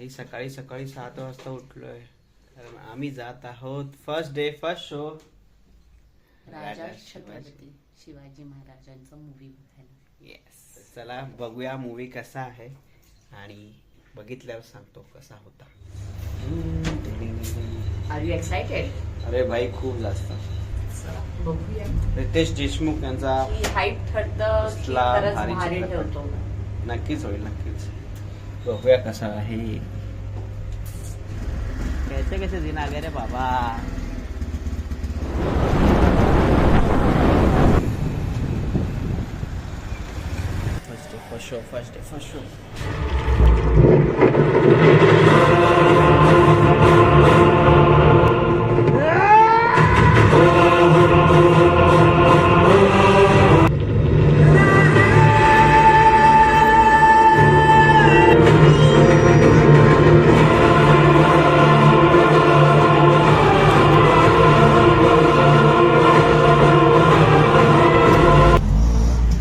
भाई सकाळी सकाळी 7 वाजता उठलोय कारण आम्ही जात आहोत फर्स्ट डे फर्स्ट शो राजा छत्रपती शिवाजी महाराजांचा मूवी बघायला. येस, चला बघूया मूवी कसा आहे आणि बघितल्यावर सांगतो कसा होता. Are you excited? अरे भाई खूप जास्त. बघूया. रितेश देशमुख यांचा हाईट ठरतं की खरंच भारी भारी चित्रपट. ठरतो. नक्कीच होईल, नक्कीच बघूया कसा आहे. कैसे कैसे दिन आ गए रे बाबा. First day first show.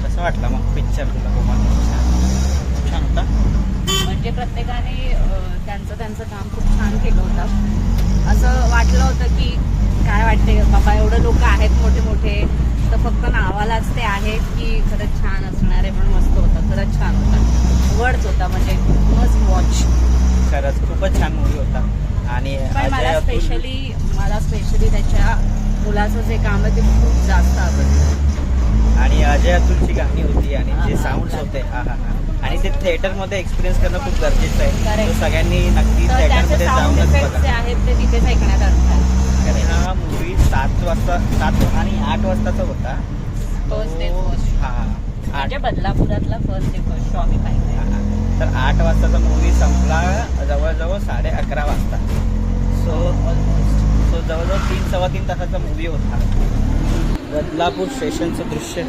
कसं वाटलं मग पिक्चर तुला? छान होता. म्हणजे प्रत्येकाने त्यांचं त्यांचं काम खूप छान केलं होतं. असं वाटलं होतं की काय वाटते बाबा एवढं लोक आहेत मोठे मोठे तर फक्त नावालाच ते आहेत की खरंच छान असणार आहे. पण मस्त होता, खरंच छान होता. वर्ड्स होता म्हणजे मस्ट वॉच. खरंच खूपच छान मूवी होता. आणि पण मला अजय स्पेशली त्याच्या मुलाचं जे काम आहे ते खूप जास्त आवडलं. आणि अजय अतुलची गाणी होती आणि जे साऊंड्स होते आणि ते थिएटर मध्ये एक्सपिरियन्स करणं खूप गरजेचं आहे. Correct. तो सगळ्यांनी नक्की तर थिएटर त्याचे मध्ये साऊंड जाऊनच इफेक्ट जे बघा. आहेत ते तिथेच ऐकण्यात आले. आणि हा मूवी 7 आणि 8 वाजताचा होता. फर्स्ट डे फर्स्ट हा म्हणजे बदलापुरातला फर्स्ट डे फर्स्ट शो आम्ही पाहिला. तर 8 वाजताचा मूवी संपला जवळजवळ 11:30 वाजता. सो जवळजवळ 3-3.25 तासाचा मूवी होता. बदलापूर स्टेशनचं दृश्य.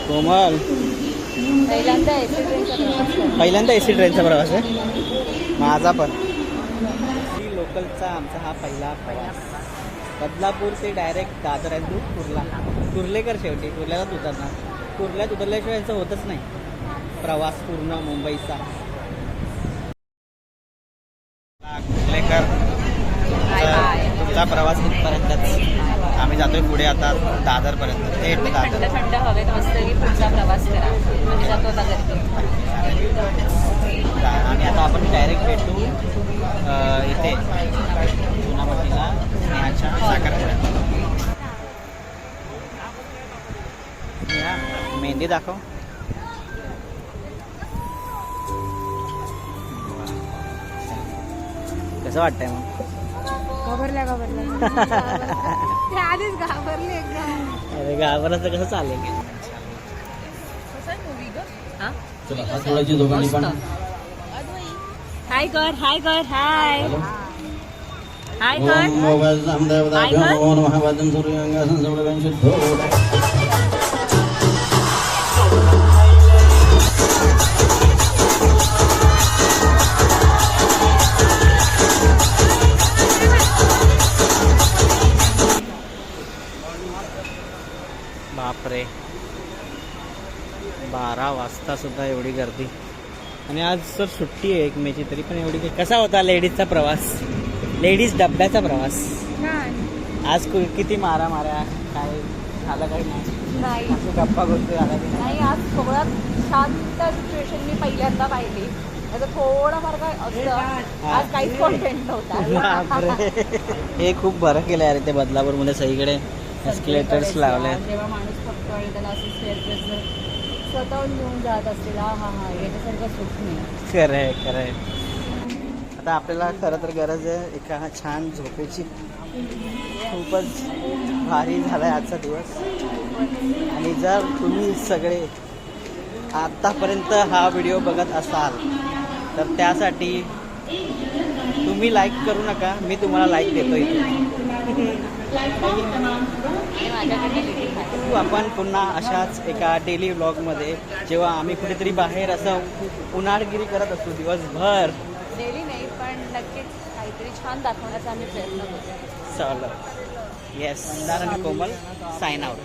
कोमल पहिल्यांदा एसी ट्रेनचा प्रवास आहे माझा पण. लोकलचा आमचा हा पहिला प्रवास. बदलापूर ते डायरेक्ट दादर आहे. दूर कुर्लेकर शेवटी कुर्ल्यालाच उतरणार. कुर्ल्यात उतरल्याशिवाय यांचं होतच नाही प्रवास पूर्ण मुंबईचा. कुर्लेकर तुमचा प्रवास इथपर्यंतच. आम्ही जातोय पुढे आता दादरपर्यंत. थेट थंड दादर. थंड हवेत मस्त की पुढचा प्रवास करा. आम्ही जातो आता घरी. आणि आता आपण डायरेक्ट भेटू इथे चुनामतीला स्नेहाच्या साखरपुड्यात. स्नेहा मेहंदी दाखव. कसं वाटतंय मग? घाबरल्या आधीच घाबरले एकदम. अरे घाबरलं तर कसं चालेल. हाय कर हाय कर हाय हाय कर. बापरे 12 वाजता सुद्धा एवढी गर्दी. आणि आज सर सुट्टी आहे 1 मेची तरी पण एवढी. कसा होता लेडीजचा प्रवास? लेडीज डब्याचा प्रवास आज किती माऱ्या काय झालं काही नाही. असं गप्पा गोष्टी झाला की नाही आज सगळ्यात शांत सिच्युएशन मी पहिल्यांदा पाहिली. थोडं फार काय असतं आज काहीच कॉन्टेंट नव्हता. बापरे हे खूप बरं केलं यार. ते बदलापूरमध्ये सगळीकडे एस्केलेटर्स लावले. जेव्हा माणूस फक्त त्याला असं स्टेअरकेस स्वतःहून घेऊन जात असतील. हा याच्यासारखं सुख नाही. खरंय. आता आपल्याला खरं तर गरज आहे एका छान झोपेची. खूपच भारी झालाय आजचा दिवस. आणि जर तुम्ही सगळे आतापर्यंत हा व्हिडिओ बघत असाल तर त्यासाठी तुम्ही लाईक करू नका. मी तुम्हाला लाईक देतो इथे. आपण पुन्हा अशाच एका डेली व्लॉगमध्ये जेव्हा आम्ही कुठेतरी बाहेर असं उन्हाळगिरी करत असतो दिवसभर. डेली नाही पण नक्कीच काहीतरी छान दाखवण्याचा आम्ही प्रयत्न करू. चलो येस. मंदार आणि कोमल साइन आउट.